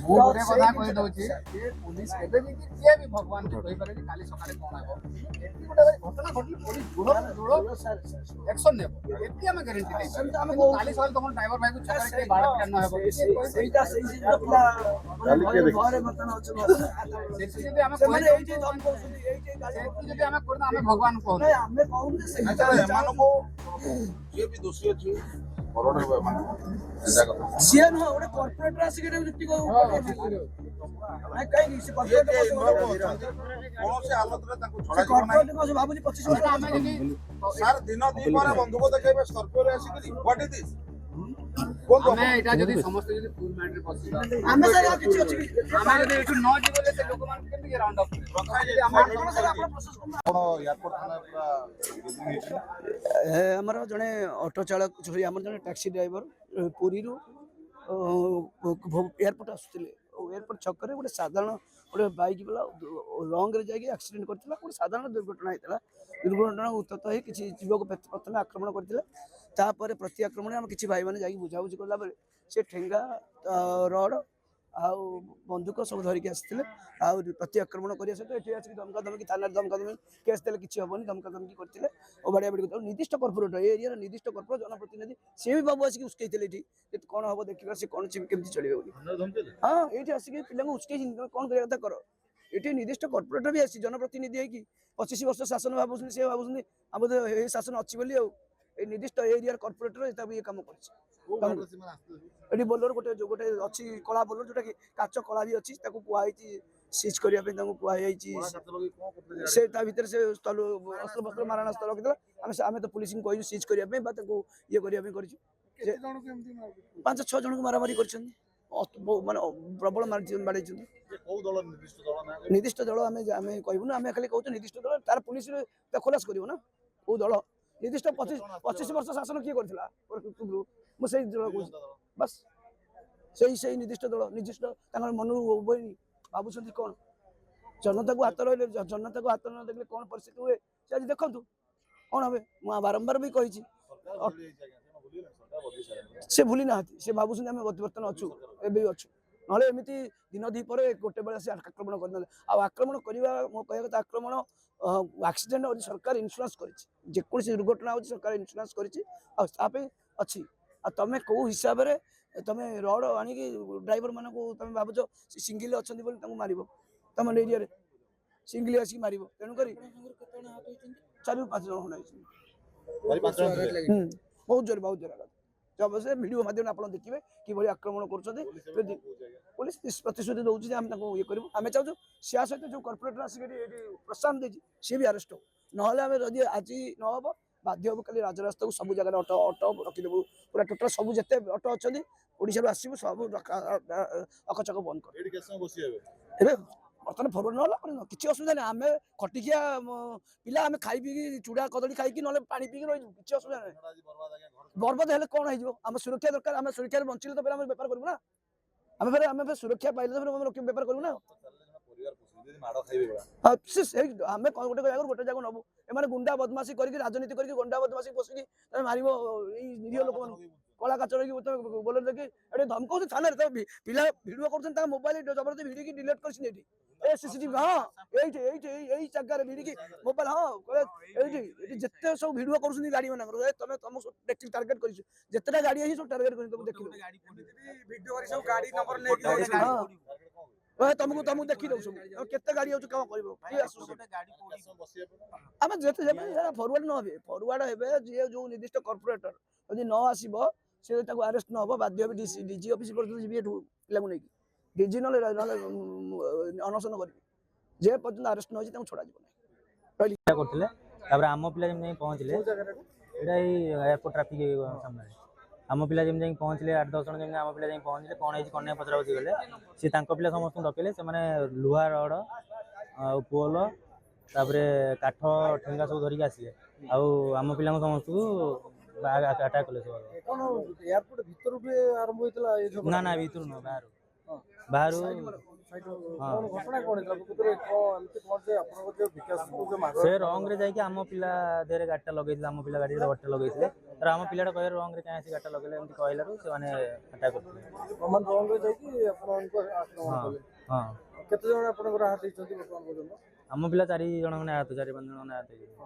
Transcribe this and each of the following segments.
ମୁଁ ଗୋଟେ କଥା କହିଦଉଛି ଯେ ପୁଲିସ କେବେ ବି କିଏ ବି ଭଗବାନ କହିପାରେ ଯେ କାଲି ସକାଳେ କଣ ହେବ ଏଠି ଗୋଟେ ଘଟଣା ଘଟିଲେ ପୁଲିସ ଦୃଢ଼ ଆକ୍ସନ ନେବ ଏଠି ଆମେ ଗ୍ୟାରେଣ୍ଟି ଦେଇପାରିବୁ ଆମେ କାଲି ସକାଳେ ତମ ଡ୍ରାଇଭର ଭାଇକୁ ଛକରେ କିଏ ବାଡ଼ ପିଟା ନ ହେବ ସେଇଟା ସେଠି ଯଦି ଆମେ ଯଦି ଆମେ କରିଦବା ଆମେ ଭଗବାନ କହୁଛୁ ଏମାନଙ୍କୁ ଯିଏ ବି ଦୋଷୀ ଅଛି ସିଏ ନୁହଁ ଗୋଟେ କର୍ପୋରେଟର ଆସିକି ଯୁକ୍ତି କୌଣସି ହାଲତରେ ତାଙ୍କୁ ଛଡ଼ାଯିବ ନାହିଁ। ଭାବୁଛି 25 ସାର୍ ଦିନ ଦିପରେ ବନ୍ଧୁକ ଦେଖେଇବେ ସ୍କର୍ପିଓରେ ଆସିକି ହ୍ୱାଟ ଇଜ ଦିସ୍ ଆମେ ଏଇଟା ଯଦି ସମସ୍ତେ ଯଦି ଫୁଲ ମାଇଣ୍ଡରେ ବସିବା ଆମେ ସାର୍ ଆଉ କିଛି ଅଛି ଆମେ ଯଦି ଏଠୁ ନ ଯିବୁ ସେ ଲୋକମାନଙ୍କୁ କେମିତି ରାଉଣ୍ଡ ଅପ୍ ଆମର ଜଣେ ଅଟୋ ଚାଳକ ଆମର ଜଣେ ଟ୍ୟାକ୍ସି ଡ୍ରାଇଭର ପୁରୀରୁ ଏୟାରପୋର୍ଟ ଆସୁଥିଲେ ଏୟାରପୋର୍ଟ ଛକରେ ଗୋଟେ ସାଧାରଣ ଗୋଟେ ବାଇକ୍ ବାଲା ରଙ୍ଗରେ ଯାଇକି ଆକ୍ସିଡେଣ୍ଟ କରିଥିଲା ଗୋଟେ ସାଧାରଣ ଦୁର୍ଘଟଣା ହେଇଥିଲା ଦୁର୍ଘଟଣା ଉତ୍ତତ ହେଇ କିଛି ଯୁବକ ପ୍ରଥମେ ଆକ୍ରମଣ କରିଥିଲେ ତାପରେ ପ୍ରତି ଆକ୍ରମଣରେ ଆମେ କିଛି ଭାଇମାନେ ଯାଇକି ବୁଝାବୁଝି କଲା ପରେ ସେ ଠେଙ୍ଗା ରଡ଼ ଆଉ ବନ୍ଧୁକ ସବୁ ଧରିକି ଆସିଥିଲେ ଆଉ ପ୍ରତି ଆକ୍ରମଣ କରିବା ସହିତ ଏଠି ଆସିକି ଧମକା ଧମକି ଥାନାରେ ଧମକା ଧମକି କେସ୍ ଦେଲେ କିଛି ହେବନି ଧମକା ଧମକି କରିଥିଲେ ଓ ବାଡ଼ିଆ ବାଡ଼ି କରିଥିଲେ ନିର୍ଦ୍ଦିଷ୍ଟ କର୍ପୋରେଟର ଏ ଏରିଆର ନିର୍ଦ୍ଦିଷ୍ଟ କର୍ପୋରେଟର ଜନପ୍ରତିନିଧି ସିଏ ବି ବାବୁ ଆସିକି ଉସ୍କେଇଥିଲେ ଏଠି କ'ଣ ହେବ ଦେଖିବା ସେ କ'ଣ କେମିତି ଚଳିବେ ବୋଲି ହଁ ଏଇଠି ଆସିକି ପିଲାଙ୍କୁ ଉସ୍କେଇଛନ୍ତି ତମେ କ'ଣ କରିବା କଥା କର ଏଠି ନିର୍ଦ୍ଦିଷ୍ଟ କର୍ପୋରେଟର ବି ଆସିଛି ଜନପ୍ରତିନିଧି ହେଇକି 25 ବର୍ଷ ଶାସନ ଭାବୁଛନ୍ତି ସେ ଭାବୁଛନ୍ତି ଆମ ଏ ଶାସନ ଅଛି ବୋଲି ଆଉ এই নির্দিষ্ট এরিয়ার কর্পোরেটর এটা ইয়ে কাম করছে এটি ବୋଲେରୋ ଗୋଟେ ଅଛି କଳା ବୋଲେରୋ ଯୋଉଟା କି କାଚ କଳା ବି ଅଛି ତାକୁ କୁହାଯାଇଛି ସିଜ୍ କରିବା ପାଇଁ ତାଙ୍କୁ କୁହାଯାଇଛି ସେ ତା ଭିତରେ ସେ ଅସ୍ତ୍ର ବସ୍ତ୍ର ମାରଣାସ୍ତ୍ର ରଖିଥିଲା ଆମେ ତ ପୁଲିସଙ୍କୁ କହିଛୁ ସିଜ୍ କରିବା ପାଇଁ ବା ତାଙ୍କୁ ଇଏ କରିବା ପାଇଁ କରିଛୁ 5-6 ଜଣଙ୍କୁ ମାରାମାରି କରିଛନ୍ତି ମାନେ ପ୍ରବଳ ବାଡ଼େଇଛନ୍ତି ନିର୍ଦ୍ଦିଷ୍ଟ ଦଳ ଆମେ କହିବୁନି ଆମେ ଖାଲି କହୁଛୁ ନିର୍ଦ୍ଦିଷ୍ଟ ଦଳ ତାର ପୁଲିସ ଖଲାସ କରିବ ନା କୋଉ ଦଳ ନିର୍ଦ୍ଦିଷ୍ଟ 25 ବର୍ଷ ଶାସନ କିଏ କରିଥିଲା ମୁଁ ସେଇ ଦଳ କହୁଛି ବାସ୍ ସେଇ ନିର୍ଦ୍ଦିଷ୍ଟ ଦଳ ନିର୍ଦ୍ଦିଷ୍ଟ ତାଙ୍କର ମନରୁ ବୋଇନି ଭାବୁଛନ୍ତି କ'ଣ ଜନତାକୁ ହାତ ରହିଲେ ଜନତାକୁ ହାତ ନ ଦେଖିଲେ କ'ଣ ପରିସ୍ଥିତି ହୁଏ ସେ ଆଜି ଦେଖନ୍ତୁ କ'ଣ হবে ମୁଁ ବାରମ୍ବାର ବି କହିଛି ସେ ଭୁଲି ନାହାନ୍ତି ସେ ଭାବୁଛନ୍ତି ଆମେ ବର୍ତ୍ତମାନ ଅଛୁ ଏବେ ବି ଅଛୁ ନହେଲେ ଏମିତି ଦିନ ଦି ପରେ ଗୋଟେ ବେଳେ ସେ ଆକ୍ରମଣ କରିନଥିଲେ ଆଉ ଆକ୍ରମଣ କରିବା ମୋ କହିବା କଥା ଆକ୍ରମଣ ଆକ୍ସିଡେଣ୍ଟ ସରକାର ଇନ୍ସୁରାନ୍ସ କରିଛି ଯେକୌଣସି ଦୁର୍ଘଟଣା ହେଉଛି ସରକାର ଇନ୍ସୁରାନ୍ସ କରିଛି ଆଉ ତା ପାଇଁ ଅଛି ଆଉ ତମେ କେଉଁ ହିସାବରେ ତମେ ରଡ଼ ଆଣିକି ଡ୍ରାଇଭର ମାନଙ୍କୁ ତମେ ଭାବୁଛ ସିଙ୍ଗିଲ ଅଛନ୍ତି ବୋଲି ତାଙ୍କୁ ମାରିବ ତମ ଏରିଆରେ ସିଙ୍ଗିଲ ଆସିକି ମାରିବ ତେଣୁକରି 4-5 ଜଣ ଖଣ୍ଡେ ହେଇଛନ୍ତି ବହୁତ ଜୋର ଅବଶ୍ୟ ଭିଡ଼ିଓ ମାଧ୍ୟମରେ ଆପଣ ଦେଖିବେ କିଭଳି ଆକ୍ରମଣ କରୁଛନ୍ତି ପୋଲିସ ପ୍ରତିଶ୍ରୁତି ଦେଉଛି ଯେ ଆମେ ତାଙ୍କୁ ଇଏ କରିବୁ ଆମେ ଚାହୁଁଛୁ ସିଆ ସହିତ ଯେଉଁ କର୍ପୋରେଟର ଆସିକି ଏଠି ପ୍ରୋତ୍ସାହନ ଦେଇଛି ସିଏ ବି ଆରେଷ୍ଟ ହଉ ନହେଲେ ଆମେ ଯଦି ଆଜି ନ ହେବ ବାଧ୍ୟ ହବୁ କାଲି ରାଜରାସ୍ତାକୁ ସବୁ ଜାଗାରେ ଅଟୋ ରଖିଦେବୁ ପୁରା ଟୋଟାଲ ସବୁ ଯେତେ ଅଟୋ ଅଛନ୍ତି ଓଡ଼ିଶାରୁ ଆସିବୁ ସବୁ ଅକଚକ ବନ୍ଦ କରିବୁ ଏବେ ବର୍ତ୍ତମାନ ଫରୱାର୍ଡ ନହେଲା କିଛି ଅସୁବିଧା ନାହିଁ ଆମେ ଖଟିକିଆ ପିଲା ଆମେ ଖାଇ ପିଇକି ଚୁଡ଼ା କଦଳୀ ଖାଇକି ନହେଲେ ପାଣି ପିଇକି ରହିଯିବୁ କିଛି ଅସୁବିଧା ନାହିଁ ବର୍ବାଦ ହେଲେ କ'ଣ ହେଇଯିବ ଆମ ସୁରକ୍ଷା ଦରକାର ଆମେ ସୁରକ୍ଷାରେ ବଞ୍ଚିଲେ ତ ଆମେ ବେପାର କରିବୁ ନା ଆମେ ସୁରକ୍ଷା ପାଇଲେ ତ ଆମେ ବେପାର କରିବୁ ନା ଆମେ ଗୋଟେ ଜାଗାରୁ ଗୋଟେ ଜାଗାକୁ ନବୁ ଏମାନେ ଗୁଣ୍ଡା ବଦମାସି କରିକି ରାଜନୀତି କରିକି ଗୁଣ୍ଡା ବଦମାସି ବସିକି ତମେ ମାରିବ ଏଇ ନିରୀହ ଲୋକମାନଙ୍କୁ କଳା କାଚ ରହିକି ବୋଲେରୋ ଦେଖି ଏଠି ଧମକଉଛି ଥାନାରେ ତ ପିଲା ଭିଡ଼ିଓ କରୁଛନ୍ତି ତାଙ୍କ ମୋବାଇଲ ଜବରଦସ୍ତି ଭିଡ଼ିକି ଡିଲିଟ୍ କରିଛନ୍ତି ଏଠି ସିସିଟିଭି ହଁ ଏଇ ଜାଗାରେ ଭିଡ଼ିକି ମୋବାଇଲ ହଁ ଏଇଠି ଯେତେ ସବୁ ଭିଡ଼ିଓ କରୁଛନ୍ତି ଗାଡ଼ି ମାନଙ୍କର ତମେ ତମକୁ ଟାର୍ଗେଟ କରିଛୁ ଯେତେଟା ଗାଡ଼ି ଅଛି ସବୁ ଟାର୍ଗେଟ କରି ତମକୁ ଦେଖିବ ତମକୁ ଦେଖି ଦଉ ସବୁ କେତେ ଗାଡ଼ି ଆଉଛି କ'ଣ କରିବ ଆମେ ଯେତେ ଫରୱାର୍ଡ ନ ହେବେ ଫରୱାର୍ଡ ହେବେ ଯିଏ ଯୋଉ ନିର୍ଦ୍ଦିଷ୍ଟ କର୍ପୋରେଟର ଯଦି ନ ଆସିବ ସେ ତାକୁ ଆରେଷ୍ଟ ନ ହେବ ବାଧ୍ୟ ହେବେ ଡିଜି ଅଫିସ ପର୍ଯ୍ୟନ୍ତ ଯିବି ଏଠୁ ପିଲାଙ୍କୁ ନେଇକି ଡିଜି ନହେଲେ ଅନଶନ କରିବି ଯେ ପର୍ଯ୍ୟନ୍ତ ଆରେଷ୍ଟ ନ ହେଇଛି ତାଙ୍କୁ ଛଡ଼ାଯିବ ନାହିଁ କରୁଥିଲେ ତାପରେ ଆମ ପିଲା ଯେମିତି ଯାଇ ପହଞ୍ଚିଲେ ଏଇଟା ଏଇ ଏୟାରପୋର୍ଟ ଟ୍ରାଫିକ ସାମ୍ନାରେ ଆମ ପିଲା ଯେମିତି ଯାଇକି ପହଞ୍ଚିଲେ 8-10 ଜଣ ଯେମିତି ଆମ ପିଲା ଯାଇକି ପହଞ୍ଚିଲେ କ'ଣ ହେଇଛି କ'ଣ ନାହିଁ ପଚରାପଚରି ଗଲେ ସେ ତାଙ୍କ ପିଲା ସମସ୍ତଙ୍କୁ ଡକେଇଲେ ସେମାନେ ଲୁହା ରଡ଼ ଆଉ ପୋଲ ତାପରେ କାଠ ଠେଙ୍ଗା ସବୁ ଧରିକି ଆସିଲେ ଆଉ ଆମ ପିଲାଙ୍କୁ ସମସ୍ତଙ୍କୁ ଆଟାକ୍ କଲେ ସବୁ ନା ଭିତରୁ ନୁହଁ ବାହାରୁ ଘଟଣା କଣ ହେଇଥିଲା ପ୍ରକୃତରେ ଏମିତି କଣ ଯେ ଆପଣଙ୍କ ଯୋଉ ବିକାଶକୁ ଯୋଉ ମାଡ଼ ସେ ରଙ୍ଗରେ ଯାଇକି ଆମ ପିଲା ଦେହରେ ଗାଡ଼ିଟା ଲଗେଇଥିଲେ, ଆମ ପିଲା ଗାଡ଼ିରେ ଗାଡ଼ିଟା ଲଗେଇଥିଲେ। ତାର ଆମ ପିଲାଟା କହିଲେ ରଙ୍ଗରେ କାହିଁ ଆସି ଗାଡ଼ିଟା ଲଗେଇଲେ, ଏମିତି କହିଲାରୁ ସେମାନେ ଆଟାକ୍ କରିଥିଲେ। ସମାନ ରଙ୍ଗରେ ଯାଇକି ଆପଣଙ୍କୁ ଆକ୍ରମଣ କଲେ। ହଁ କେତେ ଜଣ ଆପଣଙ୍କର ଆହତ ହେଇଛନ୍ତି ବର୍ତ୍ତମାନ ପର୍ଯ୍ୟନ୍ତ? ଆମ ପିଲା 4 ଜଣ ଖଣ୍ଡେ ଆହତ, 4-5 ଜଣ ଖଣ୍ଡେ ଆହତ ହେଇଛନ୍ତି।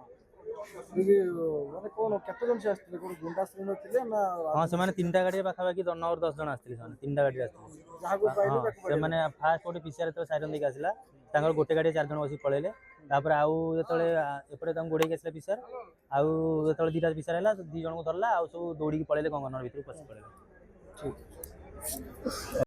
ମାନେ କଣ କେତେ ଜଣ ସେ ଆସିଥିଲେ, କୋଉ ଗୁଣ୍ଡା ଶ୍ରେଣୀର ଥିଲେ ନା? ହଁ ସେମାନେ 3ଟା ଗାଡ଼ିରେ ପାଖାପାଖି 9-10 ଜଣ ଆସିଥିଲେ। ସେମାନେ 3ଟା ଗାଡ଼ିରେ ଆସିଥିଲେ। ଯାହାକୁ ପାଇଲେ ତାକୁ ସେମାନେ ଫାଷ୍ଟ ଗୋଟେ ପିସିଆର ଯେତେବେଳେ ସାଇରନ୍ ଦେଇକି ଆସିଲା, ତାଙ୍କର ଗୋଟେ ଗାଡ଼ିରେ 4 ଜଣ ବସିକି ପଳେଇଲେ। ତାପରେ ଆଉ ଯେତେବେଳେ ଏପଟେ ତାଙ୍କୁ ଗୋଡ଼େଇକି ଆସିଲା ପିସିଆର, ଆଉ ଯେତେବେଳେ 2ଟା ପିସିଆର ହେଲା 2 ଜଣଙ୍କୁ ଧରିଲା, ଆଉ ସବୁ ଦୌଡ଼ିକି ପଳେଇଲେ ଗଙ୍ଗନର ଭିତରକୁ ପଶି ପଳେଇଲେ।